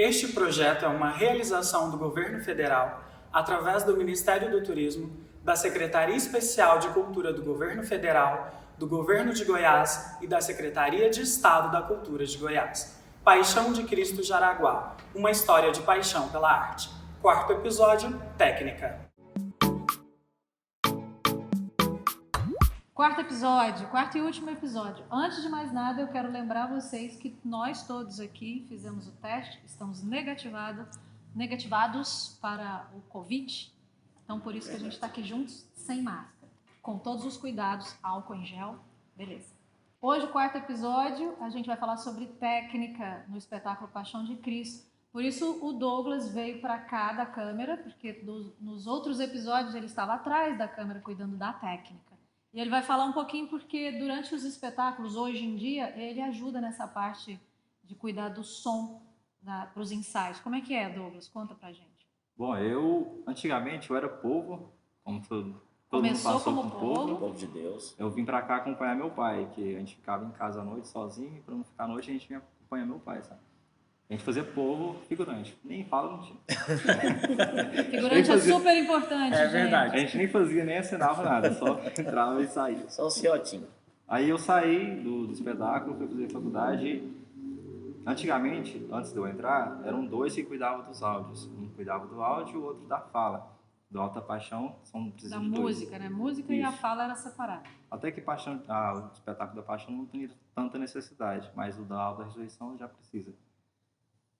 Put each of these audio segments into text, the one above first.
Este projeto é uma realização do Governo Federal através do Ministério do Turismo, da Secretaria Especial de Cultura do Governo Federal, do Governo de Goiás e da Secretaria de Estado da Cultura de Goiás. Paixão de Cristo Jaraguá, uma história de paixão pela arte. Quarto episódio, técnica. Quarto e último episódio. Antes de mais nada, eu quero lembrar vocês que nós todos aqui fizemos o teste, estamos negativados para o Covid. Então, por isso que a gente está aqui juntos, sem máscara, com todos os cuidados, álcool em gel, beleza. Hoje, o quarto episódio, a gente vai falar sobre técnica no espetáculo Paixão de Cristo. Por isso, o Douglas veio para cá da câmera, porque nos outros episódios ele estava atrás da câmera cuidando da técnica. E ele vai falar um pouquinho porque durante os espetáculos, hoje em dia, ele ajuda nessa parte de cuidar do som para os ensaios. Como é que é, Douglas? Conta pra gente. Bom, antigamente eu era povo, como todo mundo Começou passou como com Povo de Deus. Eu vim pra cá acompanhar meu pai, que a gente ficava em casa à noite sozinho, e pra não ficar à noite a gente vinha acompanhar meu pai, sabe? A gente fazia povo figurante, nem fala, não tinha. Figurante é super importante, É gente. verdade. A gente nem fazia, nem assinava nada, só entrava e saía. Só o ciotinho. Aí eu saí do espetáculo, fui fazer faculdade. Antigamente, antes de eu entrar, eram dois que cuidavam dos áudios. Um cuidava do áudio e o outro da fala. Do Alta Paixão, são Da dois. música, né? Música e a Isso. fala era separada. Até que o espetáculo da Paixão não tem tanta necessidade, mas o da Alta Ressurreição já precisa.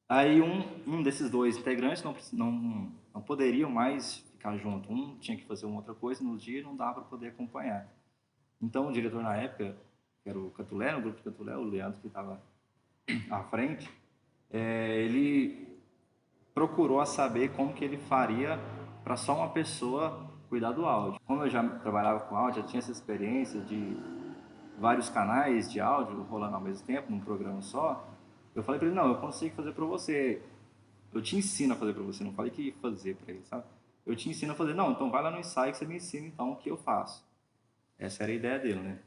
Aí um desses dois integrantes não poderiam mais ficar junto. Um tinha que fazer uma outra coisa no dia e não dava para poder acompanhar. Então o diretor na época, que era o Catulé, no grupo de Catulé, o Leandro que estava à frente, ele procurou saber como que ele faria para só uma pessoa cuidar do áudio. Como eu já trabalhava com áudio, já tinha essa experiência de vários canais de áudio rolando ao mesmo tempo, num programa só, eu falei para ele, não, eu consigo fazer para você. Eu te ensino a fazer para você, não falei que ia fazer para ele, sabe? Eu te ensino a fazer, não, então vai lá no ensaio que você me ensina então o que eu faço. Essa era a ideia dele, né?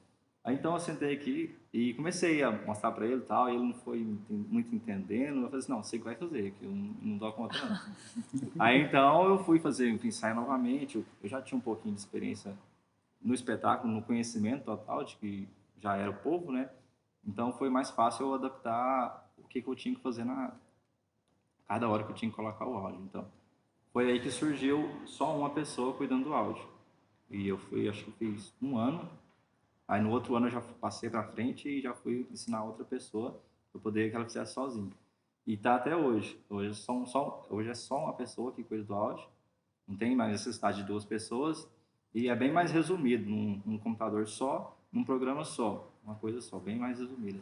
Aí então eu sentei aqui e comecei a mostrar para ele e tal, e ele não foi muito entendendo. Eu falei assim, não, você que vai fazer, que eu não dou conta não. Aí então eu fui fazer o ensaio novamente, eu já tinha um pouquinho de experiência no espetáculo, no conhecimento total de que já era o povo, né? Então foi mais fácil eu adaptar o que eu tinha que fazer cada hora que eu tinha que colocar o áudio. Então foi aí que surgiu só uma pessoa cuidando do áudio. E eu fui, acho que fiz um ano. Aí no outro ano eu já passei para frente e já fui ensinar outra pessoa para poder que ela fizesse sozinha. E tá até hoje. Hoje é só uma pessoa que cuida do áudio. Não tem mais necessidade de duas pessoas. E é bem mais resumido num computador só, num programa só. Uma coisa só, bem mais resumida.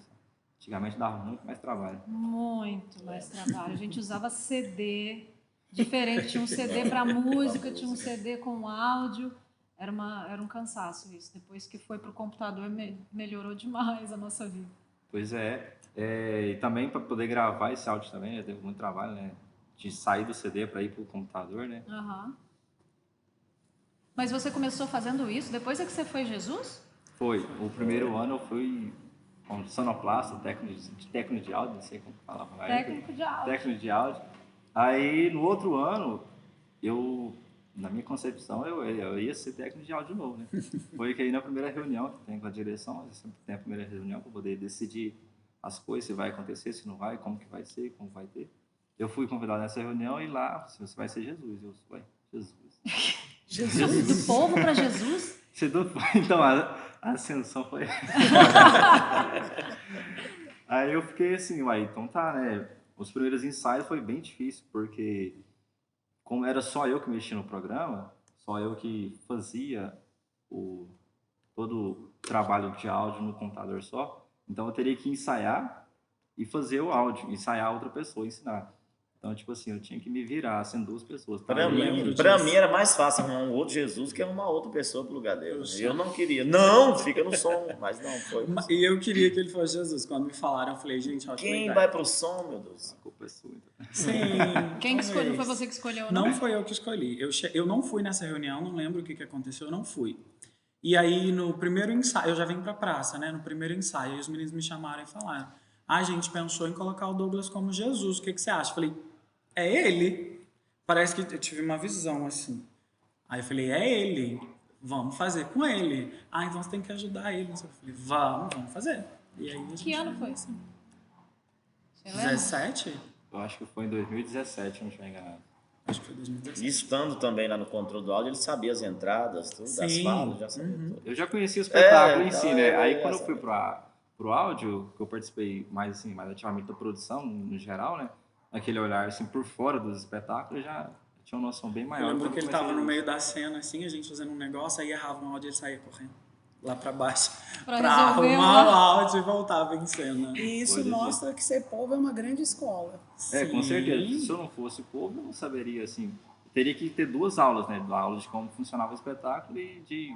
Antigamente dava muito mais trabalho. Muito mais trabalho. A gente usava CD diferente. Tinha um CD para música, tinha um CD com áudio. Era um cansaço isso. Depois que foi para o computador, melhorou demais a nossa vida. Pois é. E também para poder gravar esse áudio também, teve muito trabalho, né? De sair do CD para ir para o computador, né? Uhum. Mas você começou fazendo isso depois é que você foi Jesus? Foi. O primeiro ano eu fui como sonoplasta, técnico de áudio, não sei como falava na época. Técnico de áudio. Técnico de áudio. Aí, no outro ano, na minha concepção, eu ia ser técnico de áudio de novo, né? Foi que aí na primeira reunião que tem com a direção, sempre tem a primeira reunião para poder decidir as coisas, se vai acontecer, se não vai, como que vai ser, como vai ter. Eu fui convidado nessa reunião e lá, você vai ser Jesus. Eu falei, Jesus. Jesus? Do povo para Jesus? Então, a ascensão foi... Aí eu fiquei assim, então tá, né? Os primeiros ensaios foi bem difícil, porque como era só eu que mexia no programa, só eu que fazia todo o trabalho de áudio no computador só, então eu teria que ensaiar e fazer o áudio, ensaiar outra pessoa, ensinar. Então, tipo assim, eu tinha que me virar, sendo duas pessoas. Pra mim era mais fácil arrumar um outro Jesus que arrumar outra pessoa pro lugar dele. Eu não queria. Não, fica no som. Mas não, foi. E eu queria que ele fosse Jesus. Quando me falaram, eu falei, gente, ótima Quem ideia. vai pro som, meu Deus? A culpa é sua, então. Sim. Quem que escolheu? talvez. Foi você que escolheu, não? Não foi eu que escolhi. Eu não fui nessa reunião, não lembro o que aconteceu, eu não fui. E aí, no primeiro ensaio, eu já vim pra praça, né? No primeiro ensaio, os meninos me chamaram e falaram, a gente pensou em colocar o Douglas como Jesus, o que você acha? Eu falei, é ele. Parece que eu tive uma visão assim. Aí eu falei, é ele, vamos fazer com ele. Ah, então você tem que ajudar ele. Eu falei, vamos fazer. E aí a gente Que ano foi? assim. Você lembra? 17? Eu acho que foi em 2017, se não estiver enganado. Acho que foi 2017. E estando também lá no controle do áudio, ele sabia as entradas, tudo, das Sim. falas, já sabia tudo. Eu já conhecia o espetáculo em então si, né? Aí é quando eu essa. fui pro áudio, que eu participei mais assim, mais ativamente da produção, no geral, né? Aquele olhar assim por fora dos espetáculos, eu já tinha uma noção bem Eu maior. lembro quando que ele comecei tava no a- meio da cena, assim, a gente fazendo um negócio, aí errava um áudio e ele saía correndo lá pra baixo Pra pra resolver arrumar o o áudio e voltava em cena. E isso Coisa de- mostra que ser povo é uma grande escola. com certeza. Sim. Se eu não fosse povo, eu não saberia, assim. Eu teria que ter duas aulas, né? A aula de como funcionava o espetáculo e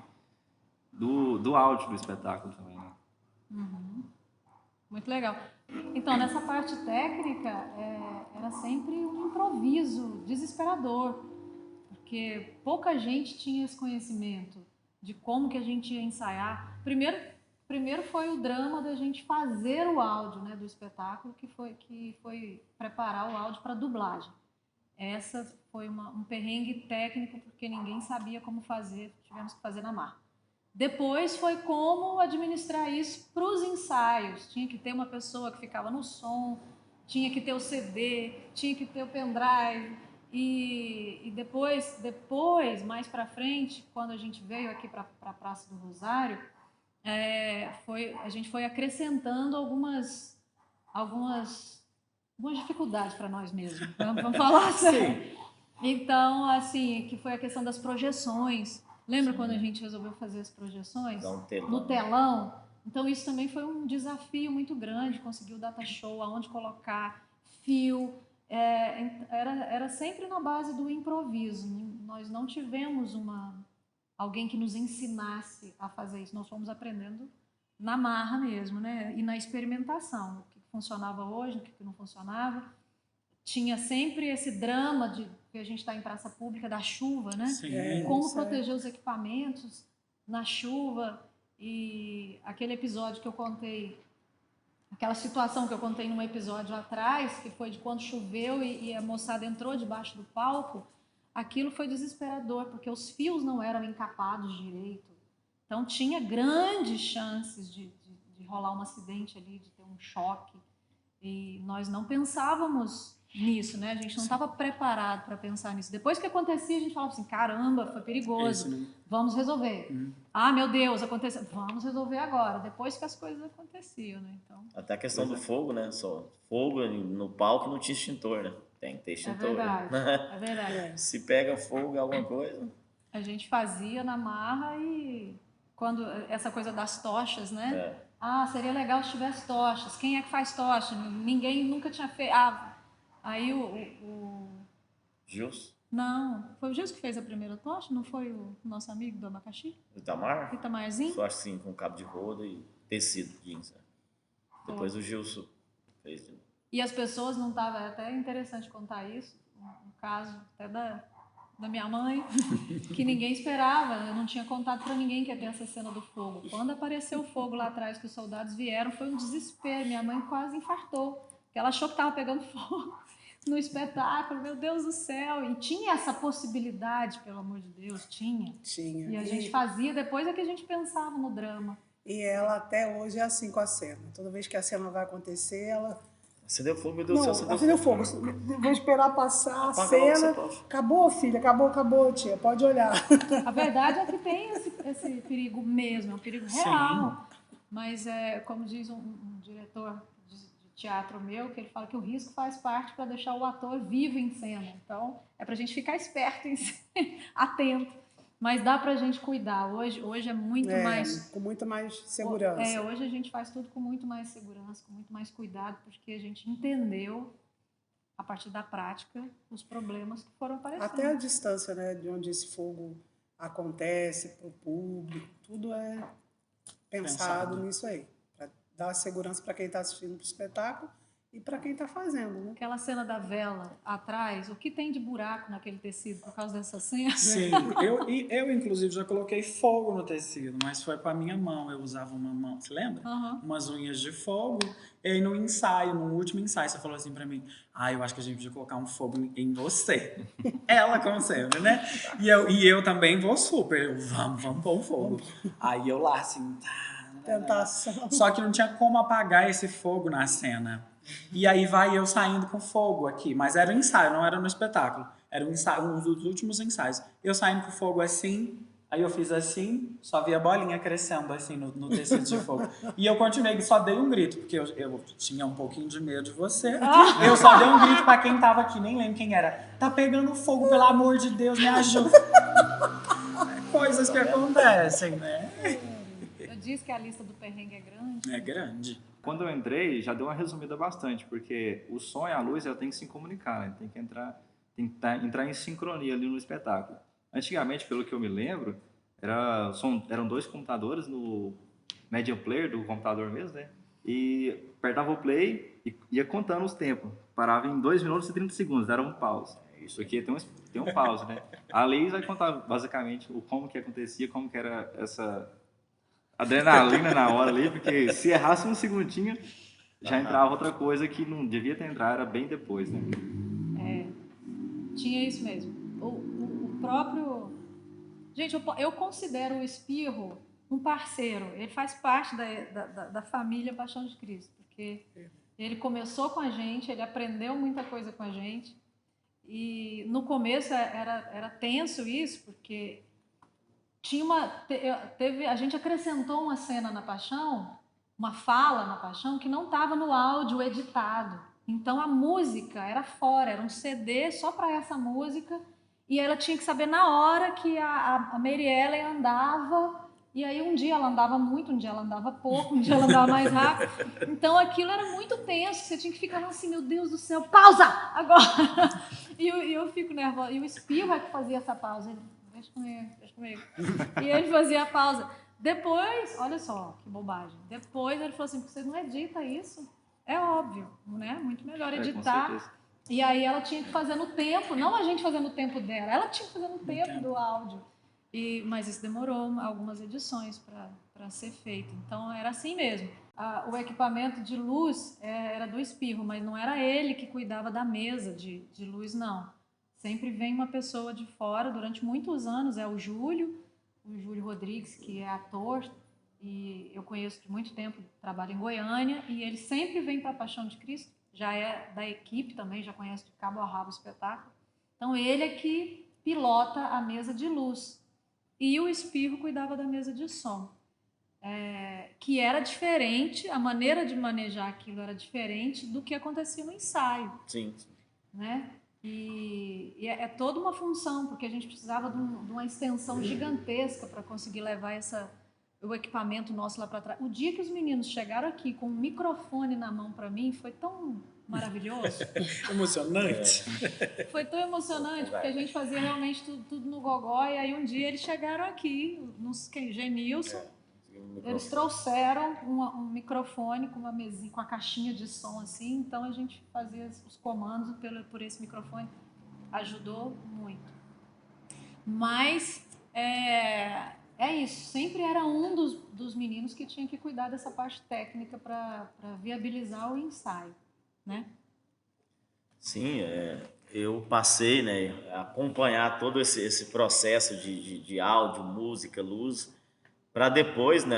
do áudio do espetáculo também, né? Muito legal. Então, nessa parte técnica, era sempre um improviso desesperador, porque pouca gente tinha esse conhecimento de como que a gente ia ensaiar. Primeiro foi o drama da gente fazer o áudio, né, do espetáculo, que foi preparar o áudio para dublagem. Essa foi um perrengue técnico, porque ninguém sabia como fazer, tivemos que fazer na marra. Depois foi como administrar isso para os ensaios. Tinha que ter uma pessoa que ficava no som, tinha que ter o CD, tinha que ter o pendrive. E depois, mais para frente, quando a gente veio aqui para a Praça do Rosário, a gente foi acrescentando algumas dificuldades para nós mesmos. Vamos falar assim. Então, assim, que foi a questão das projeções. Lembra quando a gente resolveu fazer as projeções? Dá um telão. No telão? Então, isso também foi um desafio muito grande, conseguir o data show, aonde colocar, fio. Era sempre na base do improviso. Nós não tivemos alguém que nos ensinasse a fazer isso. Nós fomos aprendendo na marra mesmo, né? E na experimentação. O que funcionava hoje, o que não funcionava. Tinha sempre esse drama de que a gente está em praça pública da chuva, né? Sim. Como proteger os equipamentos na chuva. E aquele episódio que eu contei, aquela situação que eu contei num episódio atrás, que foi de quando choveu e a moçada entrou debaixo do palco, aquilo foi desesperador, porque os fios não eram encapados direito. Então tinha grandes chances de rolar um acidente ali, de ter um choque. E nós não pensávamos nisso, né? A gente não estava preparado para pensar nisso. Depois que acontecia, a gente falava assim, caramba, foi perigoso, Esse, né? vamos resolver. Ah, meu Deus, aconteceu, vamos resolver agora, depois que as coisas aconteciam, né? Então, Até a questão do fogo, né? Só fogo no palco não tinha extintor, né? Tem que ter é extintor. verdade, né? é verdade. Se pega fogo em alguma coisa, A gente fazia na marra e quando essa coisa das tochas, né? Ah, seria legal se tivesse tochas. Quem é que faz tocha? Ninguém nunca tinha feito. Aí Gilson, Não, foi o Gilson que fez a primeira tocha? Não foi o nosso amigo do abacaxi? Itamar, Itamarzinho? só assim, com cabo de roda e tecido jeans. Né? Depois o Gilson fez de novo. E as pessoas não estavam, é até interessante contar isso, um caso até da minha mãe, que ninguém esperava, eu não tinha contado para ninguém que ia ter essa cena do fogo. Quando apareceu o fogo lá atrás, que os soldados vieram, foi um desespero, minha mãe quase infartou, porque ela achou que estava pegando fogo no espetáculo, meu Deus do céu, e tinha essa possibilidade, pelo amor de Deus, tinha. Tinha. E a gente fazia, depois é que a gente pensava no drama. E ela até hoje é assim com a cena. Toda vez que a cena vai acontecer, ela... Acendeu fogo, meu Deus do Não, céu, acendeu fogo. Vou esperar passar a Apaga logo cena. essa tocha. Acabou, filha. Acabou, tia. Pode olhar. A verdade é que tem esse perigo mesmo, é um perigo real. Mas, como diz um diretor de teatro meu, que ele fala que o risco faz parte para deixar o ator vivo em cena. Então, é para a gente ficar esperto, atento. Mas dá para a gente cuidar. Hoje é muito mais... Com muito mais segurança. Hoje a gente faz tudo com muito mais segurança, com muito mais cuidado, porque a gente entendeu, a partir da prática, os problemas que foram aparecendo. Até a distância, né, de onde esse fogo acontece para o público, tudo é pensado nisso aí, para dar segurança para quem está assistindo o espetáculo e para quem está fazendo, né? Aquela cena da vela atrás, o que tem de buraco naquele tecido por causa dessa cena? Sim, eu inclusive já coloquei fogo no tecido, mas foi com a minha mão. Eu usava uma mão, você lembra? Uhum. Umas unhas de fogo. E aí no ensaio, no último ensaio, você falou assim pra mim: eu acho que a gente podia colocar um fogo em você. Ela, como sempre, né? E eu também vou super. Vamos pôr um fogo. Aí eu lá assim. Tentação. Só que não tinha como apagar esse fogo na cena. E aí vai eu saindo com fogo aqui. Mas era um ensaio, não era no espetáculo. Era um ensaio, um dos últimos ensaios. Eu saindo com fogo assim, aí eu fiz assim, só vi a bolinha crescendo assim no tecido de fogo. E eu continuei, só dei um grito, porque eu tinha um pouquinho de medo de você. Eu só dei um grito pra quem tava aqui, nem lembro quem era. Tá pegando fogo, pelo amor de Deus, me ajuda. Coisas que acontecem, né? Eu disse que a lista do perrengue é grande. É grande. Quando eu entrei, já deu uma resumida bastante, porque o som e a luz ela tem que se comunicar, né? Tem que entrar em sincronia ali no espetáculo. Antigamente, pelo que eu me lembro, eram 2 computadores no Media Player do computador mesmo, né? E apertava o play e ia contando os tempos. Parava em 2 minutos e 30 segundos, era um pause. Isso aqui tem um pause, né? A Liz vai contar basicamente como que acontecia, como que era essa adrenalina na hora ali, porque se errasse um segundinho, já entrava outra coisa que não devia ter entrado, era bem depois, né? Tinha isso mesmo. O próprio... Gente, eu considero o Espirro um parceiro. Ele faz parte da família Paixão de Cristo, porque ele começou com a gente, ele aprendeu muita coisa com a gente. E no começo era tenso isso, porque a gente acrescentou uma cena na Paixão, uma fala na Paixão, que não estava no áudio editado. Então a música era fora, era um CD só para essa música, e ela tinha que saber na hora que a Mary Ellen andava, e aí um dia ela andava muito, um dia ela andava pouco, um dia ela andava mais rápido. Então aquilo era muito tenso, você tinha que ficar assim, meu Deus do céu, pausa! Agora! E eu fico nervosa. E o Espirro é que fazia essa pausa. Ele, deixa comigo. E ele fazia a pausa. Depois, olha só que bobagem. Depois ele falou assim, você não edita isso? É óbvio, né? Muito melhor editar. E aí ela tinha que fazer no tempo, não a gente fazendo o tempo dela, ela tinha que fazer no tempo do áudio. Mas isso demorou algumas edições para ser feito. Então era assim mesmo. O equipamento de luz era do Espirro, mas não era ele que cuidava da mesa de luz, não. Sempre vem uma pessoa de fora, durante muitos anos, é o Júlio Rodrigues, que é ator, e eu conheço de muito tempo, trabalha em Goiânia, e ele sempre vem para a Paixão de Cristo, já é da equipe também, já conhece de cabo a rabo o espetáculo. Então ele é que pilota a mesa de luz. E o Espirro cuidava da mesa de som. Que era diferente, a maneira de manejar aquilo era diferente do que acontecia no ensaio. Sim. Né? E é toda uma função, porque a gente precisava de uma extensão gigantesca para conseguir levar o equipamento nosso lá para trás. O dia que os meninos chegaram aqui com um microfone na mão para mim foi tão maravilhoso. Emocionante. Foi tão emocionante, porque a gente fazia realmente tudo no gogó, e aí um dia eles chegaram aqui, Genilson, eles trouxeram um microfone com uma mesinha, com a caixinha de som assim, então a gente fazia os comandos por esse microfone, ajudou muito. Mas é isso, sempre era um dos meninos que tinha que cuidar dessa parte técnica para viabilizar o ensaio, né? Sim, eu passei, né, a acompanhar todo esse processo de áudio, música, luz, para depois, né,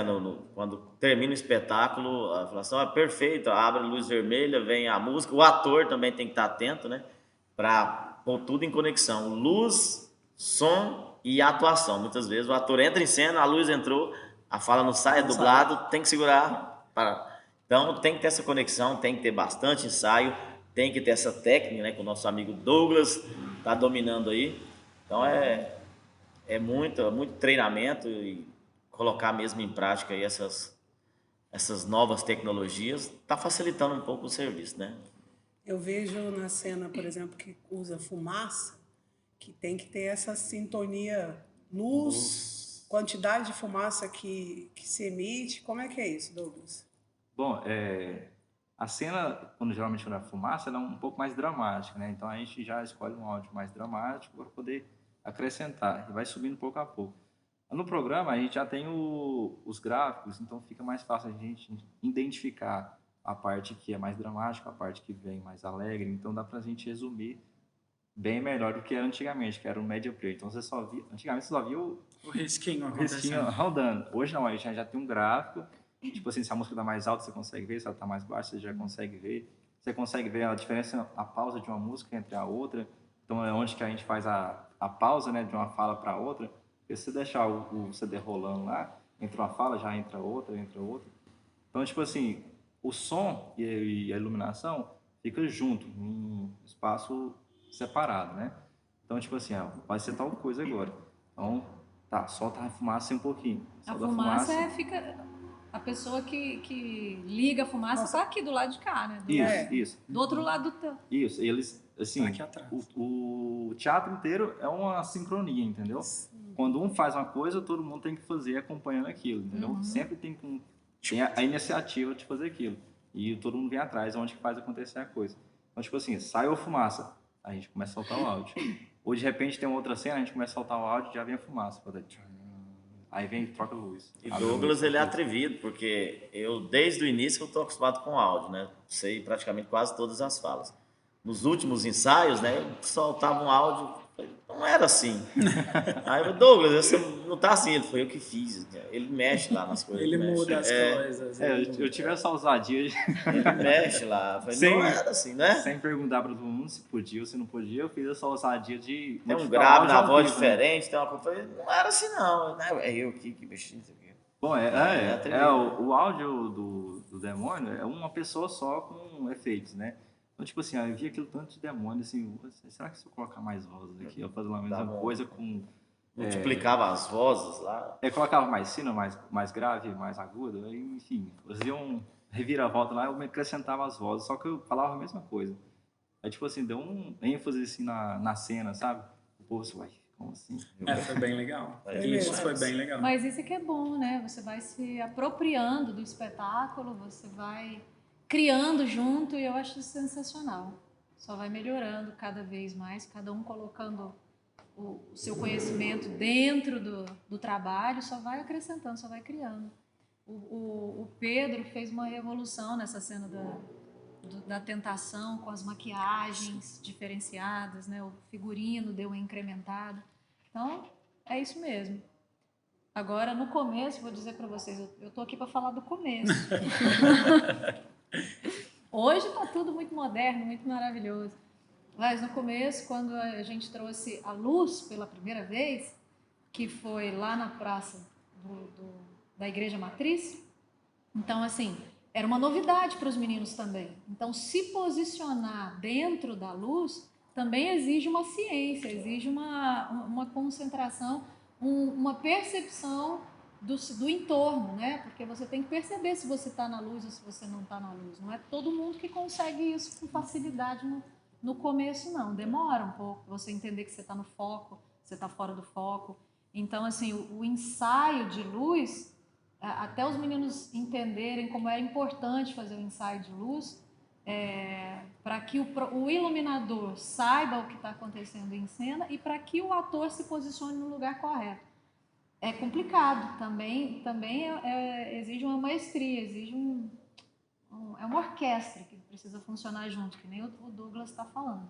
quando termina o espetáculo, a falar assim, perfeito, abre a luz vermelha, vem a música, o ator também tem que estar atento, né, para pôr tudo em conexão, luz, som e atuação. Muitas vezes o ator entra em cena, a luz entrou, a fala não sai, é dublado, tem que segurar. Então tem que ter essa conexão, tem que ter bastante ensaio, tem que ter essa técnica, né, que o nosso amigo Douglas está dominando aí. Então é muito treinamento e colocar mesmo em prática aí essas novas tecnologias está facilitando um pouco o serviço, né? Eu vejo na cena, por exemplo, que usa fumaça, que tem que ter essa sintonia luz, quantidade de fumaça que se emite. Como é que é isso, Douglas? Bom, A cena, geralmente quando é fumaça, ela é um pouco mais dramática, né? Então a gente já escolhe um áudio mais dramático para poder acrescentar e vai subindo pouco a pouco. No programa a gente já tem os gráficos, então fica mais fácil a gente identificar a parte que é mais dramática, a parte que vem mais alegre, então dá pra gente resumir bem melhor do que era antigamente, que era o média player. Então antigamente você só via o risquinho risquinho acontecendo. rodando. Hoje não, a gente já tem um gráfico, tipo assim, se a música tá mais alta você consegue ver, se ela tá mais baixa você já consegue ver. Você consegue ver a diferença, a pausa de uma música entre a outra. Então é onde que a gente faz a pausa, né, de uma fala para outra. Porque se você deixar o CD rolando lá, entra uma fala, já entra outra. Então, tipo assim, o som e a iluminação fica junto, num espaço separado, né? Então, tipo assim, vai ser tal coisa agora. Então, tá, solta a fumaça um pouquinho. A Solta fumaça fica... A pessoa que liga a fumaça está aqui do lado de cá, né? Isso. Do outro lado do... Isso, eles, assim, Tá aqui atrás. o teatro inteiro é uma sincronia, entendeu? Quando um faz uma coisa, todo mundo tem que fazer acompanhando aquilo, entendeu? Sempre tem a iniciativa de fazer aquilo. E todo mundo vem atrás, onde que faz acontecer a coisa. Então, tipo assim, saiu a fumaça, a gente começa a soltar o áudio. Ou de repente tem uma outra cena, a gente começa a soltar o áudio e já vem a fumaça. Aí vem e troca a luz. E Douglas, ele é atrevido, porque eu, desde o início, eu estou acostumado com áudio, né? Sei praticamente quase todas as falas. Nos últimos ensaios, né, eu soltava um áudio, não era assim. Aí eu, Douglas, essa não tá assim, ele foi eu que fiz. Ele mexe lá nas coisas. Ele muda mexe. as coisas. Eu tive essa ousadia Ele mexe lá. Eu falei, não era assim, né? sem perguntar para todo mundo se podia ou se não podia, eu fiz essa ousadia de... Tem um grave na voz diferente, tem uma coisa. Eu falei, não era assim, não. É eu aqui que mexi, não sei o quê. Bom, o áudio do demônio é uma pessoa só com efeitos, né? Então, tipo assim, eu vi aquilo tanto de demônio, assim, será que se eu colocar mais vozes aqui, eu fazer a mesma coisa com... Multiplicava as vozes lá. Colocava mais fino, mais grave, mais agudo, aí, enfim, fazia um reviravolta lá, eu me acrescentava as vozes, só que eu falava a mesma coisa. Aí, tipo assim, deu um ênfase assim na cena, sabe? O povo assim, uai, como assim? Foi bem legal. Isso foi bem legal. Mas isso que é bom, né? Você vai se apropriando do espetáculo, você vai criando junto e eu acho isso sensacional. Só vai melhorando cada vez mais, cada um colocando o seu conhecimento dentro do trabalho, só vai acrescentando, só vai criando. O Pedro fez uma revolução nessa cena da tentação, com as maquiagens diferenciadas, né? O figurino deu uma incrementada. Então, é isso mesmo. Agora, no começo, vou dizer para vocês, eu tô aqui para falar do começo. Hoje está tudo muito moderno, muito maravilhoso. Mas no começo, quando a gente trouxe a luz pela primeira vez, que foi lá na praça da Igreja Matriz, então, assim, era uma novidade para os meninos também. Então, se posicionar dentro da luz também exige uma ciência, exige uma concentração, uma percepção do entorno, né? Porque você tem que perceber se você está na luz ou se você não está na luz. Não é todo mundo que consegue isso com facilidade no começo, não. Demora um pouco você entender que você está no foco, você está fora do foco. Então, assim, o ensaio de luz, até os meninos entenderem como era importante fazer o ensaio de luz, para que o iluminador saiba o que está acontecendo em cena e para que o ator se posicione no lugar correto. É complicado, também exige uma maestria, exige é uma orquestra que precisa funcionar junto, que nem o Douglas está falando.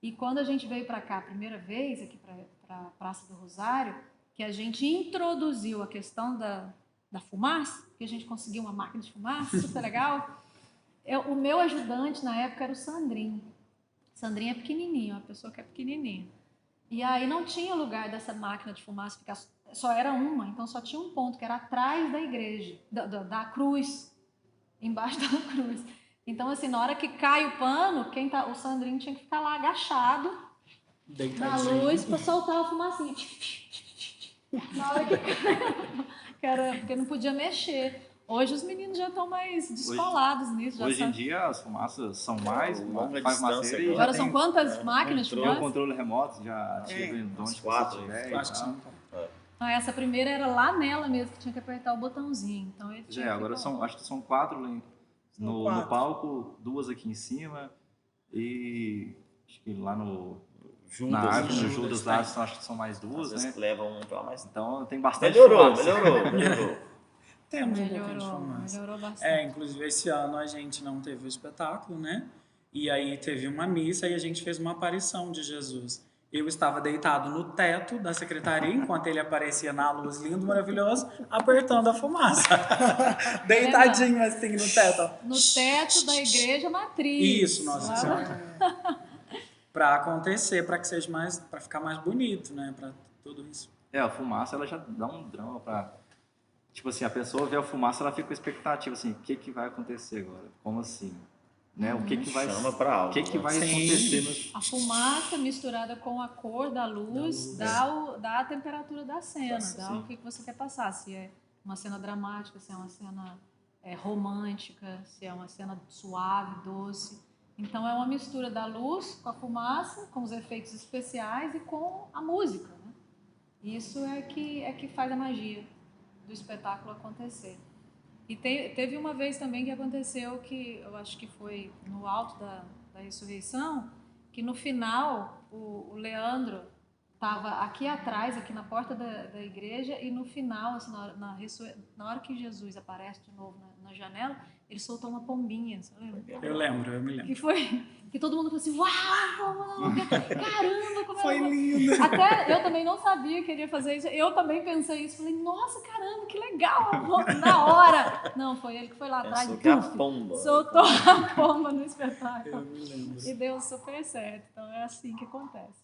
E quando a gente veio para cá a primeira vez, aqui para a Praça do Rosário, que a gente introduziu a questão da fumaça, que a gente conseguiu uma máquina de fumaça, super legal. O meu ajudante na época era o Sandrinho. Sandrinho é pequenininho, uma pessoa que é pequenininha. E aí não tinha lugar dessa máquina de fumaça ficar, só era uma, então só tinha um ponto, que era atrás da igreja, da cruz, embaixo da cruz. Então, assim, na hora que cai o pano, o Sandrinho tinha que ficar lá agachado, na luz, para soltar a fumacinha. Na hora que caiu, porque não podia mexer. Hoje os meninos já estão mais descolados nisso. Hoje em dia as fumaças são mais longa faz distância. maceira. Agora são quantas máquinas de Tem o fumaça? controle remoto, já ativa em onde quatro, você tiver. Acho que são. Essa primeira era lá nela mesmo, que tinha que apertar o botãozinho. Então ele tinha agora acho que são 4 No quatro. palco, 2 aqui em cima e acho que lá na Judas, árvore, no Judas, Judas tá. lá, acho que são mais às 2, vezes né? levam um pra mais. Então tem bastante Melhorou, fumaça. melhorou. Temos um pouquinho de Melhorou, fumaça. melhorou bastante. Inclusive esse ano a gente não teve o espetáculo, né? E aí teve uma missa e a gente fez uma aparição de Jesus. Eu estava deitado no teto da secretaria, enquanto ele aparecia na luz, lindo, maravilhoso, apertando a fumaça. Deitadinho assim no teto. Ó. No teto da igreja matriz. Isso, Nossa Lá- Senhora. Para acontecer, para que seja mais, para ficar mais bonito, né? Para tudo isso. A fumaça ela já dá um drama pra. Tipo assim, a pessoa vê a fumaça, ela fica com expectativa assim, o que vai acontecer agora? Como assim? Né? O que vai Chama pra algo. O que né? vai Sim. acontecer A fumaça misturada com a cor da luz dá a temperatura da cena, dá Sim. o que você quer passar. Se é uma cena dramática, se é uma cena romântica, se é uma cena suave, doce. Então é uma mistura da luz com a fumaça, com os efeitos especiais e com a música. Né? Isso é que faz a magia do espetáculo acontecer. E teve uma vez também que aconteceu que eu acho que foi no alto da ressurreição, que no final o Leandro estava aqui atrás, aqui na porta da igreja, e no final, assim, na hora que Jesus aparece de novo na janela, ele soltou uma pombinha, você lembra? Eu me lembro. Que foi que todo mundo falou assim, uau, caramba, como Foi ela... lindo. Até eu também não sabia que ele ia fazer isso. Eu também pensei isso. Falei, nossa, caramba, que legal. Na hora. Não, foi ele que foi lá atrás. Pensou que a puf, pomba. soltou a pomba no espetáculo. Eu me lembro. E deu super certo. Então é assim que acontece.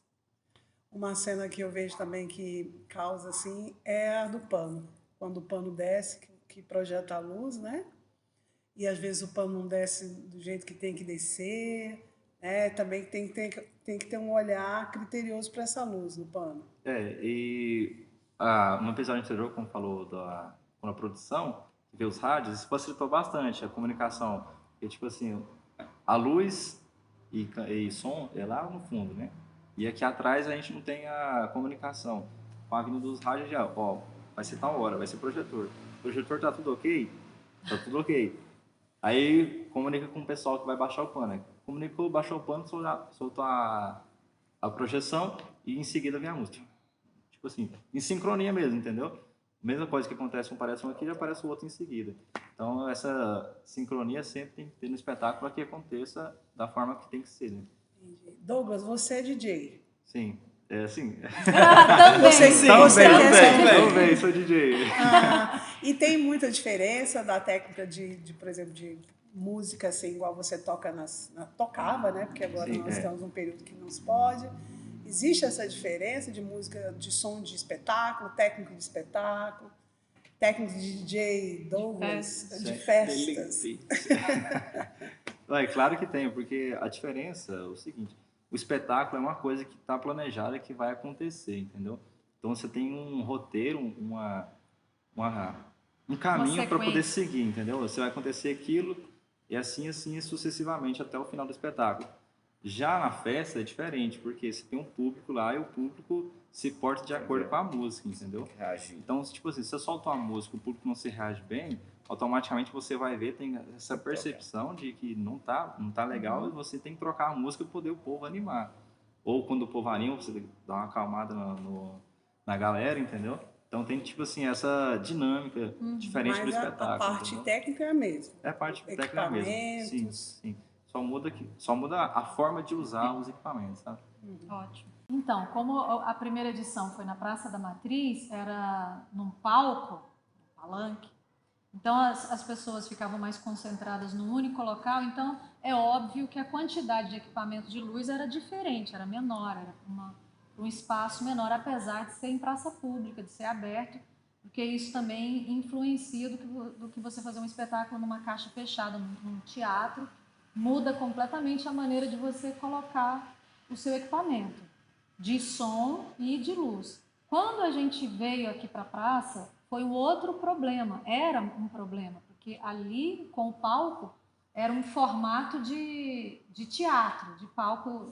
Uma cena que eu vejo também que causa assim é a do pano. Quando o pano desce, que projeta a luz, né? E às vezes o pano não desce do jeito que tem que descer. Também tem que ter um olhar criterioso para essa luz no pano. No episódio anterior, como falou com a produção, ver os rádios, isso facilitou bastante a comunicação. Porque, tipo assim, a luz e som é lá no fundo, né? E aqui atrás a gente não tem a comunicação. Com a vinda dos rádios já, vai ser tal hora, vai ser projetor. O projetor tá tudo ok? Tá tudo ok. Aí comunica com o pessoal que vai baixar o pano. Comunicou, baixou o pano, soltou a projeção e em seguida vem a música. Tipo assim, em sincronia mesmo, entendeu? Mesma coisa que acontece, um aparece um aqui, já aparece o outro em seguida. Então essa sincronia sempre tem que ter no espetáculo para que aconteça da forma que tem que ser, né? Entendi. Douglas, você é DJ. Sim, sim. Também. Também, sou DJ. E tem muita diferença da técnica por exemplo, de música, assim, igual você tocava, né? Porque agora nós estamos num período que não se pode. Existe essa diferença de música, de som de espetáculo, técnico de espetáculo, técnico de DJ, Douglas, de festas? Claro que tem, porque a diferença é o seguinte, o espetáculo é uma coisa que está planejada, que vai acontecer, entendeu? Então você tem um roteiro, um caminho para poder seguir, entendeu? Você vai acontecer aquilo e assim sucessivamente até o final do espetáculo. Já na festa é diferente, porque você tem um público lá e o público se porta de acordo com a música, entendeu? Reagir. Então, tipo assim, se você solta uma música e o público não se reage bem, automaticamente você vai ver, tem essa percepção de que não tá legal e você tem que trocar a música para poder o povo animar. Ou quando o povo anima, você dá uma acalmada na galera, entendeu? Então tem, tipo assim, essa dinâmica diferente do espetáculo. A parte entendeu? técnica é a mesma. É a parte técnica mesmo. Sim. Só muda a forma de usar os equipamentos, sabe? Ótimo. Então, como a primeira edição foi na Praça da Matriz, era num palco, um palanque, então as pessoas ficavam mais concentradas num único local, então é óbvio que a quantidade de equipamento de luz era diferente, era menor, era um espaço menor, apesar de ser em praça pública, de ser aberto, porque isso também influencia do que você fazer um espetáculo numa caixa fechada, num teatro, muda completamente a maneira de você colocar o seu equipamento, de som e de luz. Quando a gente veio aqui para a praça, foi um outro problema, era um problema, porque ali, com o palco, era um formato de teatro, de palco,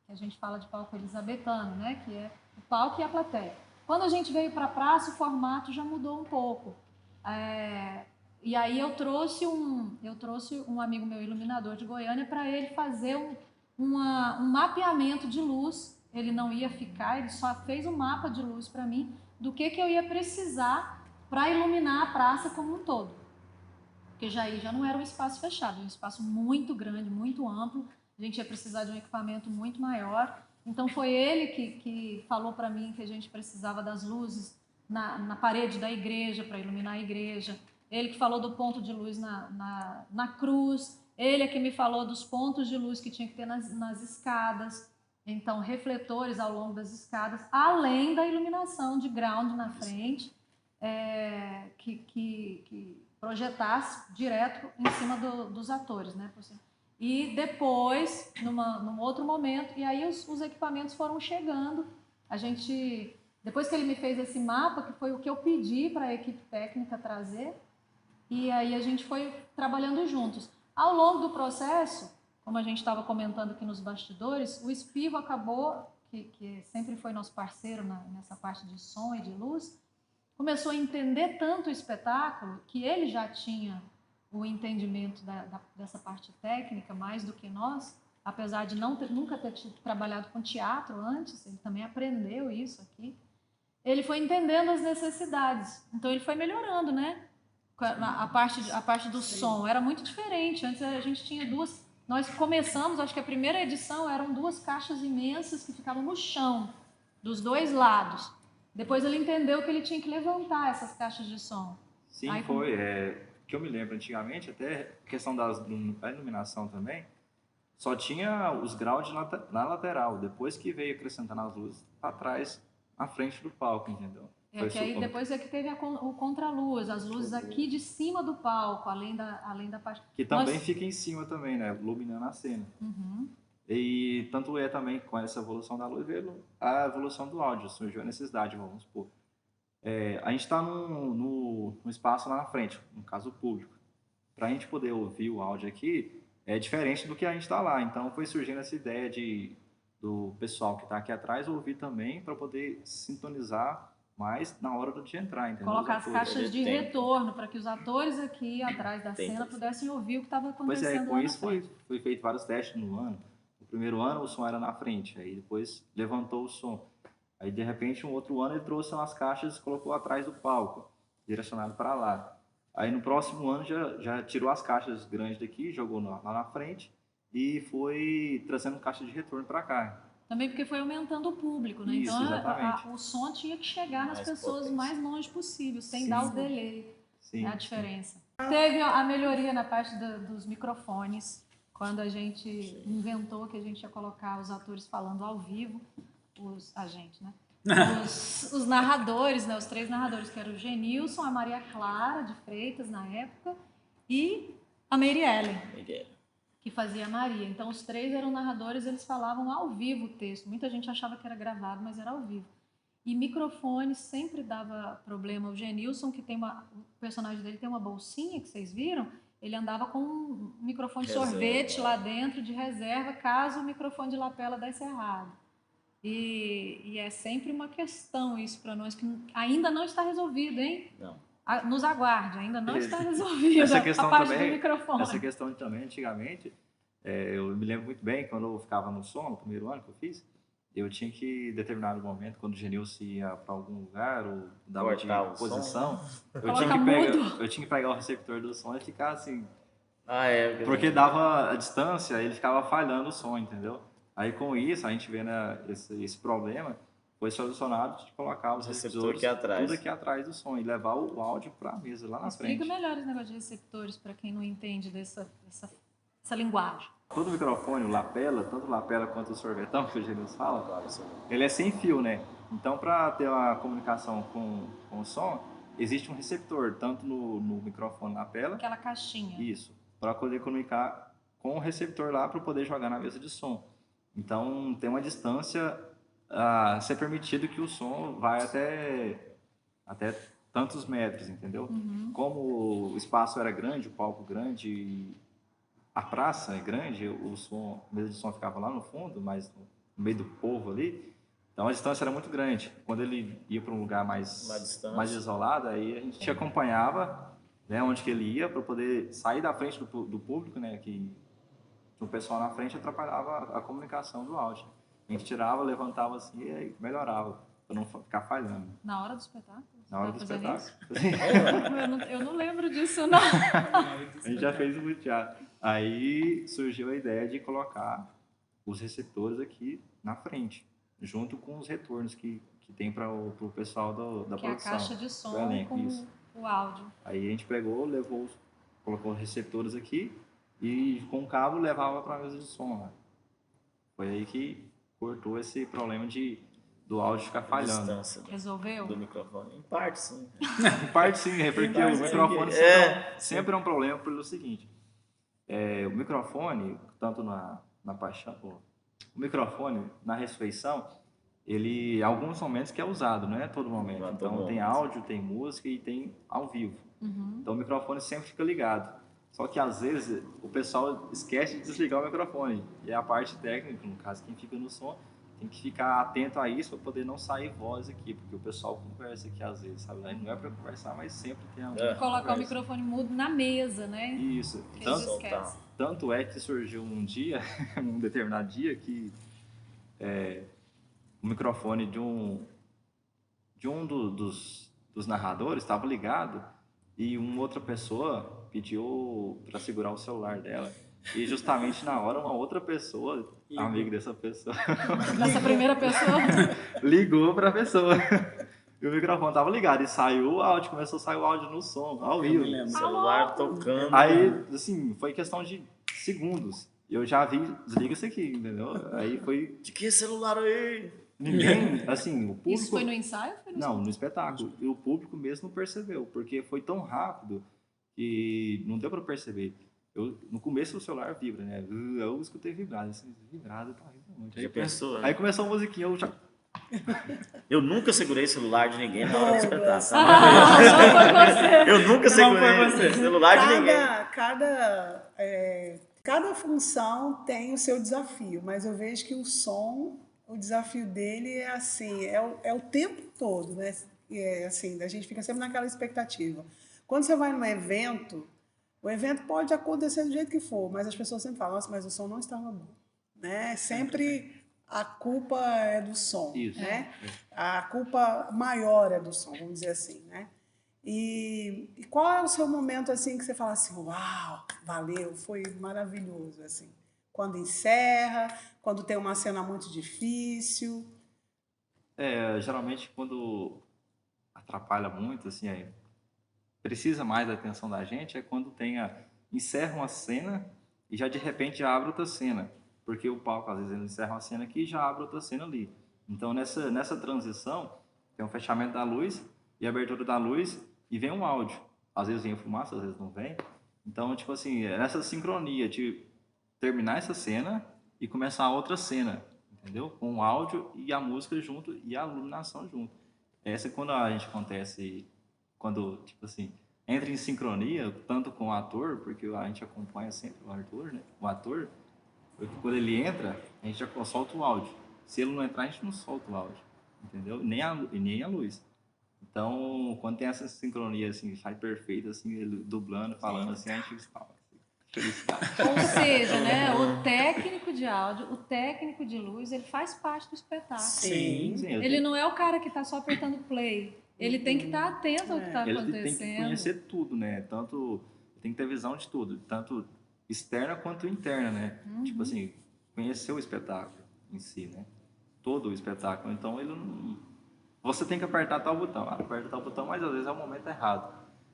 que a gente fala de palco elisabetano, né? Que é o palco e a plateia. Quando a gente veio para a praça, o formato já mudou um pouco. E aí eu trouxe um amigo meu iluminador de Goiânia para ele fazer um mapeamento de luz. Ele não ia ficar, ele só fez um mapa de luz para mim do que eu ia precisar para iluminar a praça como um todo. Porque já não era um espaço fechado, era um espaço muito grande, muito amplo. A gente ia precisar de um equipamento muito maior. Então foi ele que falou para mim que a gente precisava das luzes na parede da igreja para iluminar a igreja. Ele que falou do ponto de luz na cruz. Ele é que me falou dos pontos de luz que tinha que ter nas escadas. Então, refletores ao longo das escadas, além da iluminação de ground na frente, que projetasse direto em cima dos atores, né? E depois, num outro momento, e aí os equipamentos foram chegando. Depois que ele me fez esse mapa, que foi o que eu pedi para a equipe técnica trazer, e aí a gente foi trabalhando juntos. Ao longo do processo, como a gente estava comentando aqui nos bastidores, o Espivo acabou, que sempre foi nosso parceiro nessa parte de som e de luz, começou a entender tanto o espetáculo que ele já tinha o entendimento dessa parte técnica mais do que nós, apesar de nunca ter trabalhado com teatro antes, ele também aprendeu isso aqui. Ele foi entendendo as necessidades, então ele foi melhorando, né? A parte do som era muito diferente. Antes a gente tinha nós começamos, acho que a primeira edição eram 2 caixas imensas que ficavam no chão, dos 2 lados. Depois ele entendeu que ele tinha que levantar essas caixas de som. Sim, aí, foi. Que eu me lembro antigamente, até a questão da iluminação também, só tinha os graus na lateral. Depois que veio acrescentando as luzes para trás, na frente do palco, entendeu? Que aí depois é que teve o contraluz, as luzes aqui de cima do palco, além da parte... Que também fica em cima também, né? Iluminando a cena. Uhum. E tanto também com essa evolução da luz, veio a evolução do áudio, surgiu a necessidade, vamos supor. A gente está no espaço lá na frente, no caso público. Para a gente poder ouvir o áudio aqui, é diferente do que a gente está lá. Então foi surgindo essa ideia do pessoal que está aqui atrás ouvir também para poder sintonizar mais na hora de entrar, entendeu? Colocar as caixas de retorno para que os atores aqui atrás da cena pudessem ouvir o que estava acontecendo. Pois com isso foi feito vários testes no ano. No primeiro ano o som era na frente, aí depois levantou o som. Aí de repente um outro ano ele trouxe umas caixas e colocou atrás do palco, direcionado para lá. Aí no próximo ano já tirou as caixas grandes daqui, jogou lá na frente e foi trazendo caixa de retorno para cá. Também porque foi aumentando o público, né? Isso, então o som tinha que chegar nas pessoas o mais longe possível, sem dar o delay. É a diferença. Teve a melhoria na parte dos microfones, quando a gente inventou que a gente ia colocar os atores falando ao vivo, os narradores, né? Os 3 narradores, que eram o Genilson, a Maria Clara de Freitas na época e a Mary Ellen, que fazia a Maria. Então os 3 eram narradores, eles falavam ao vivo o texto. Muita gente achava que era gravado, mas era ao vivo. E microfone sempre dava problema. O Genilson, que o personagem dele tem uma bolsinha, que vocês viram, ele andava com um microfone de sorvete lá dentro, de reserva, caso o microfone de lapela desse errado. E é sempre uma questão isso para nós, que ainda não está resolvido, hein? Não. Nos aguarde, ainda não está resolvido essa questão a parte também, do microfone. Essa questão também, antigamente, eu me lembro muito bem, quando eu ficava no som, no primeiro ano que eu fiz, eu tinha que, em determinado momento, quando o Genilson ia para algum lugar ou dava de posição, eu tinha que pegar o receptor do som e ficar assim. Porque dava a distância, ele ficava falhando o som, entendeu? Aí com isso, a gente vendo esse problema, foi solucionado de colocar os receptores tudo aqui atrás do som e levar o áudio para a mesa lá na frente. Explica melhor esse negócio de receptores para quem não entende dessa linguagem. Todo microfone, o lapela, tanto o lapela quanto o sorvetão, que o Genilson fala, ele é sem fio, né? Então, para ter uma comunicação com o som, existe um receptor, tanto no microfone lapela... Aquela caixinha. Isso, para poder comunicar com o receptor lá, para poder jogar na mesa de som. Então, tem uma distância a ser permitido que o som vai até tantos metros, entendeu? Uhum. Como o espaço era grande, o palco grande, a praça é grande, a mesa de som ficava lá no fundo, mas no meio do povo ali, então a distância era muito grande. Quando ele ia para um lugar mais isolado, aí a gente acompanhava né, onde que ele ia para poder sair da frente do público, né, que o pessoal na frente atrapalhava a comunicação do áudio. A gente tirava, levantava assim e aí melhorava, para não ficar falhando. Na hora do espetáculo? Na hora do Fazendo espetáculo. isso? Eu não lembro disso, não. A gente já fez muito teatro. Aí surgiu a ideia de colocar os receptores aqui na frente, junto com os retornos que tem para o pessoal da Que é a produção. caixa de som do elenco, com isso. o áudio. Aí a gente pegou, colocou os receptores aqui e com o cabo levava para a mesa de som lá. Foi aí que cortou esse problema do áudio ficar falhando. Distância Resolveu? do microfone. Em parte, sim. Em parte sim, é porque o microfone sempre é um problema pelo seguinte. O microfone, tanto na paixão, o microfone na ressurreição, ele alguns momentos que é usado, não é todo momento. Não é todo Então momento. tem áudio, tem música e tem ao vivo. Então o microfone sempre fica ligado. Só que às vezes o pessoal esquece de desligar o microfone. E a parte técnica, no caso quem fica no som, tem que ficar atento a isso para poder não sair voz aqui, porque o pessoal conversa aqui às vezes, sabe? Aí não é para conversar, mas sempre tem alguma Colocar o conversa. microfone mudo na mesa, né? Isso. Que eles esquecem. Tanto é que surgiu um dia, um determinado dia, que o microfone de um dos narradores estava ligado e uma outra pessoa pediu para segurar o celular dela. E justamente na hora, uma outra pessoa, amiga dessa pessoa, Dessa primeira pessoa. ligou para a pessoa. E o microfone estava ligado e saiu o áudio, começou a sair o áudio no som, ao vivo. me lembro. Celular tocando. Aí, assim, foi questão de segundos. Eu já vi, desliga isso aqui, entendeu? Aí foi. De que celular aí? Ninguém, assim, o público. Isso foi no ensaio? Ou foi no Não, no espetáculo. E o público mesmo não percebeu, porque foi tão rápido que não deu para perceber. No começo o celular vibra, né? Eu escutei vibrado, assim, vibrado, tá muito. Já pensou, né? Aí começou a musiquinha, eu já. Eu nunca segurei celular de ninguém na hora do Douglas. espetáculo. Eu nunca segurei você. celular de ninguém. Cada função tem o seu desafio, mas eu vejo que o som, o desafio dele é assim, é o tempo todo, né? É assim, a gente fica sempre naquela expectativa. Quando você vai num evento, o evento pode acontecer do jeito que for, mas as pessoas sempre falam, nossa, mas o som não estava bom, né? Sempre a culpa é do som, Isso. né? A culpa maior é do som, vamos dizer assim, né? E qual é o seu momento assim que você fala assim, uau, valeu, foi maravilhoso, assim? Quando encerra, quando tem uma cena muito difícil? Geralmente quando atrapalha muito, assim, precisa mais da atenção da gente, é quando encerra uma cena e já de repente já abre outra cena. Porque o palco, às vezes, ele encerra uma cena aqui e já abre outra cena ali. Então, nessa transição, tem um fechamento da luz e abertura da luz e vem um áudio. Às vezes vem fumaça, às vezes não vem. Então, tipo assim, nessa sincronia de terminar essa cena e começar outra cena, entendeu? Com o áudio e a música junto e a iluminação junto. Essa é quando a gente acontece, quando, tipo assim, entra em sincronia, tanto com o ator, porque a gente acompanha sempre o ator, né? O ator, quando ele entra, a gente já solta o áudio. Se ele não entrar, a gente não solta o áudio, entendeu? Nem a luz. Então, quando tem essa sincronia, assim, sai perfeito, assim, ele dublando, falando assim, a gente fala, felicidade. Ou seja, né, o técnico de áudio, o técnico de luz, ele faz parte do espetáculo. Sim. Ele não é o cara que está só apertando play. Ele tem que estar atento ao que está Ele tem que acontecendo. conhecer tudo, né? Tem que ter visão de tudo, tanto externa quanto interna, né? Tipo assim, conhecer o espetáculo em si, né? Todo o espetáculo. Então, ele não... Você tem que apertar tal botão. Aperta tal botão, mas às vezes é o momento errado.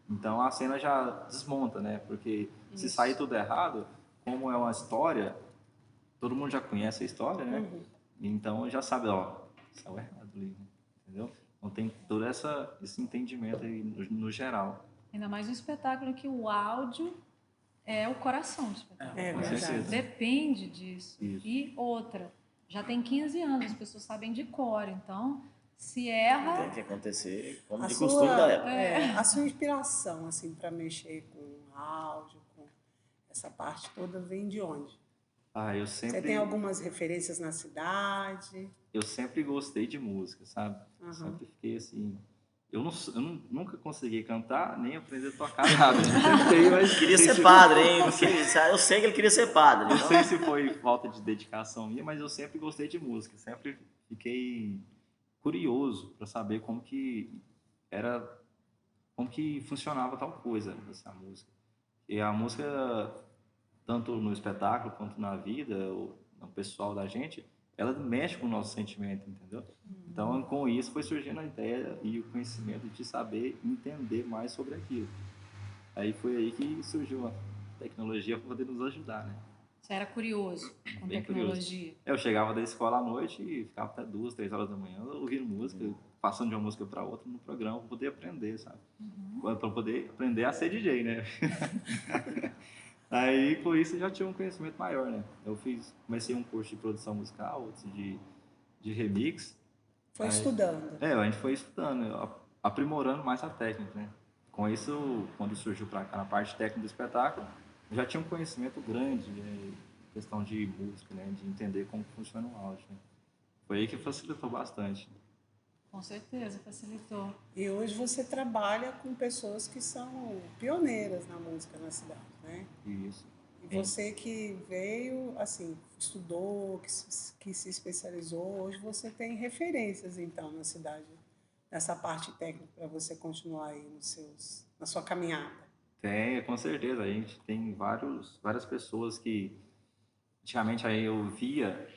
Então, a cena já desmonta, né? Porque se sair tudo errado, como é uma história, todo mundo já conhece a história, né? Então, já sabe, saiu errado ali, né? Entendeu? Então, tem todo esse entendimento aí no geral. Ainda mais um espetáculo que o áudio é o coração do espetáculo. É Com verdade. certeza. Depende disso. Isso. E outra, já tem 15 anos, as pessoas sabem de cor, então se erra, Tem que acontecer como A de sua- costume da época. a sua inspiração, assim, para mexer com áudio, com essa parte toda, vem de onde? Eu Você sempre... tem algumas referências na cidade? Eu sempre gostei de música, sabe? Aham. Sempre fiquei assim, Nunca consegui cantar, nem aprender a tocar nada. Tentei, mas Queria não sei ser se- padre, hein? Eu sei que ele queria ser padre. Não sei se foi falta de dedicação minha, mas eu sempre gostei de música. Sempre fiquei curioso para saber como que funcionava tal coisa, essa música. E a música, tanto no espetáculo quanto na vida, ou no pessoal da gente, ela mexe com o nosso sentimento, entendeu? Então, com isso foi surgindo a ideia e o conhecimento de saber entender mais sobre aquilo. Aí foi aí que surgiu a tecnologia para poder nos ajudar, né? Você era curioso com Bem tecnologia. Eu chegava da escola à noite e ficava até 2, 3 horas da manhã ouvindo música, passando de uma música para outra no programa para poder aprender, sabe? Para poder aprender a ser DJ, né? Aí, com isso, eu já tinha um conhecimento maior, né? Comecei um curso de produção musical, outro de remix. Foi Aí- estudando. A gente foi estudando, aprimorando mais a técnica, né? Com isso, quando surgiu para cá na parte técnica do espetáculo, eu já tinha um conhecimento grande, questão de música, né? De entender como funciona o áudio, né? Foi aí que facilitou bastante. Com certeza, facilitou. E hoje você trabalha com pessoas que são pioneiras na música na cidade, né? Isso. E você que veio, assim, estudou, que se especializou, hoje você tem referências, então, na cidade, nessa parte técnica, para você continuar aí na sua caminhada. Tem, com certeza. A gente tem várias pessoas que antigamente aí eu via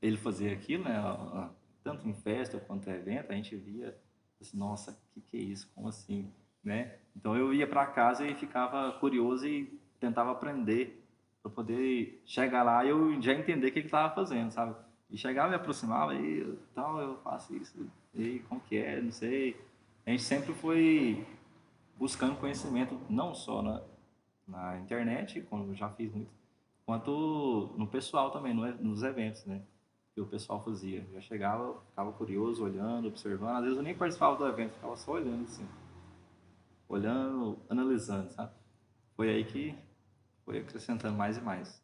ele fazer aquilo, né? Tanto em festa quanto em evento, a gente via, assim, nossa, o que é isso? Como assim? Né? Então eu ia para casa e ficava curioso e tentava aprender para poder chegar lá e eu já entender o que ele estava fazendo, sabe? E chegava, me aproximava e tal, eu faço isso, e como que é, não sei. A gente sempre foi buscando conhecimento, não só na internet, como eu já fiz muito, quanto no pessoal também, nos eventos, né? Que o pessoal fazia. Eu já chegava, ficava curioso, olhando, observando. Às vezes eu nem participava do evento, ficava só olhando assim. Olhando, analisando, sabe? Foi aí que foi acrescentando mais e mais.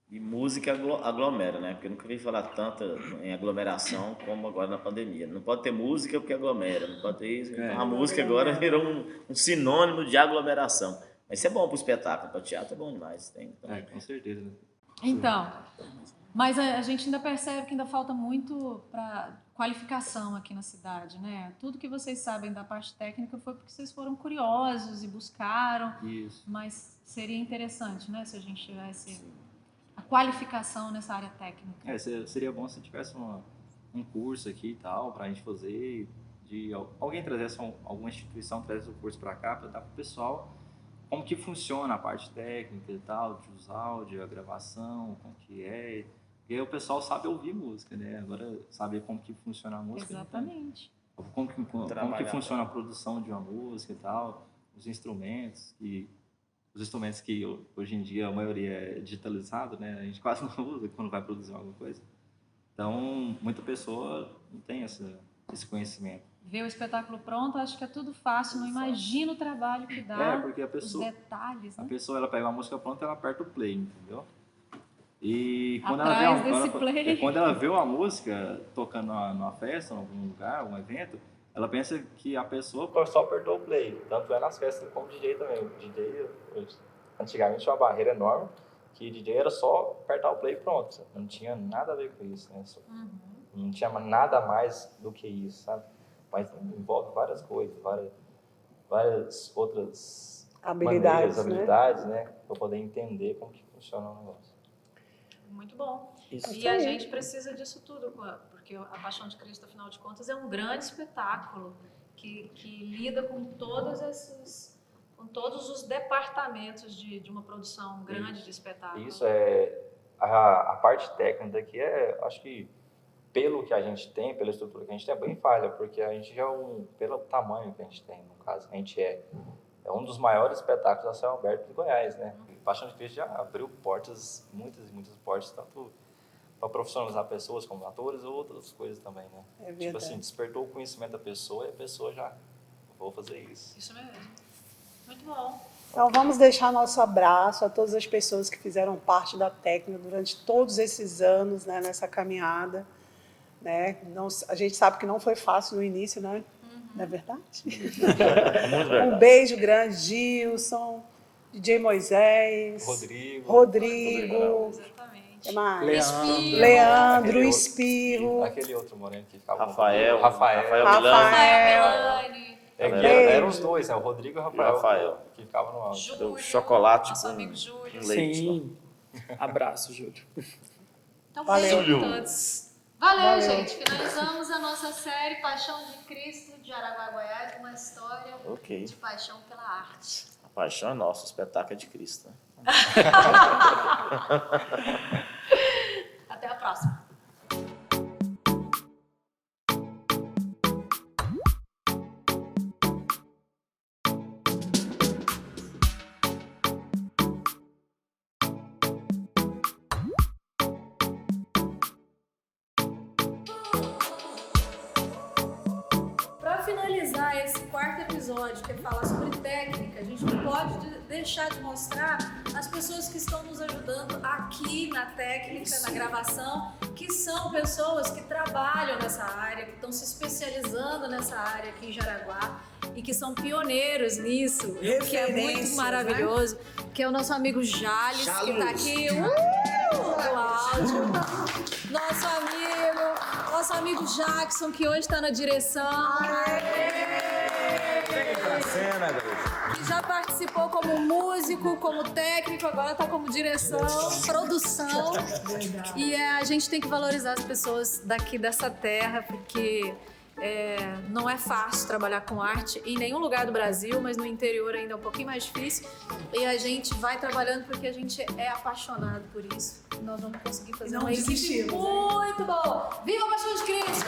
E música aglomera, né? Porque eu nunca vi falar tanto em aglomeração como agora na pandemia. Não pode ter música porque aglomera, não pode ter isso. Então a música agora virou um sinônimo de aglomeração. Mas isso é bom para o espetáculo, para o teatro é bom demais. Com certeza. Né? Então, mas a gente ainda percebe que ainda falta muito para qualificação aqui na cidade, né? Tudo que vocês sabem da parte técnica foi porque vocês foram curiosos e buscaram. Isso. Mas seria interessante, né? Se a gente tivesse a qualificação nessa área técnica. Seria bom se tivesse um curso aqui e tal, para a gente fazer, alguém trazesse alguma instituição, trazesse o curso para cá, para dar para o pessoal como que funciona a parte técnica e tal, de usar áudio, a gravação, como que é. E aí o pessoal sabe ouvir música, né? Agora, saber como que funciona a música. Exatamente. Como que funciona a produção de uma música e tal, os instrumentos que hoje em dia a maioria é digitalizado, né? A gente quase não usa quando vai produzir alguma coisa. Então, muita pessoa não tem esse conhecimento. Ver o espetáculo pronto, acho que é tudo fácil, não imagino o trabalho que dá, porque os detalhes, né? A pessoa, ela pega uma música pronta, ela aperta o play, entendeu? E quando quando ela vê uma música tocando numa festa, em algum lugar, algum evento, ela pensa que a pessoa só apertou o play. Tanto é nas festas como DJ também. O DJ, antigamente, tinha uma barreira enorme, que DJ era só apertar o play e pronto. Não tinha nada a ver com isso, né? Não tinha nada mais do que isso, sabe? Mas envolve várias coisas, várias outras habilidades, né? Para poder entender como que funciona o negócio. Muito bom. Isso. E a gente precisa disso tudo, porque a Paixão de Cristo, afinal de contas, é um grande espetáculo que lida com todos os departamentos de uma produção grande de espetáculo. Isso a parte técnica aqui acho que pelo que a gente tem, pela estrutura que a gente tem, é bem falha, porque a gente já pelo tamanho que a gente tem, no caso, a gente é um dos maiores espetáculos a céu aberto de Goiás, né? Paixão de Cristo já abriu portas, muitas portas, tanto para profissionalizar pessoas como atores ou outras coisas também, né? É verdade. Tipo assim, despertou o conhecimento da pessoa e a pessoa já, vou fazer isso. Isso mesmo. Muito bom. Então vamos deixar nosso abraço a todas as pessoas que fizeram parte da técnica durante todos esses anos, né, nessa caminhada, né? A gente sabe que não foi fácil no início, né? Não é verdade? Muito verdade. Um beijo grande, Gilson, DJ Moisés, Rodrigo, Exatamente. que mais? Espirro. Leandro, Espirro, Aquele outro moreno que ficava... Rafael Rafael. Melani, Eram os dois, o Rodrigo e o Rafael. que ficavam no alto. Júlio, chocolate nosso com- amigo Júlio. com leite. Sim. Abraço, Júlio. Então, Valeu. beijo a todos. Valeu, gente. Finalizamos a nossa série Paixão de Cristo de Araguá, Goiás, uma história Ok. de paixão pela arte. A paixão é nossa, o espetáculo é de Cristo. Né? Até a próxima. Para finalizar esse quarto episódio, que é falar sobre técnica, a gente não pode deixar de mostrar as pessoas que estão nos ajudando aqui na técnica, na gravação, que são pessoas que trabalham nessa área, que estão se especializando nessa área aqui em Jaraguá e que são pioneiros nisso, que é muito Referências, maravilhoso, que é o nosso amigo Jales, que está aqui no áudio. Nosso amigo Jackson, que hoje está na direção. Que já participou como músico, como técnico, agora está como direção, produção. E a gente tem que valorizar as pessoas daqui dessa terra, porque não é fácil trabalhar com arte em nenhum lugar do Brasil, mas no interior ainda é um pouquinho mais difícil. E a gente vai trabalhando porque a gente é apaixonado por isso. Nós vamos conseguir fazer Não uma equipe desistimos, muito boa. Viva a Paixão de Cristo!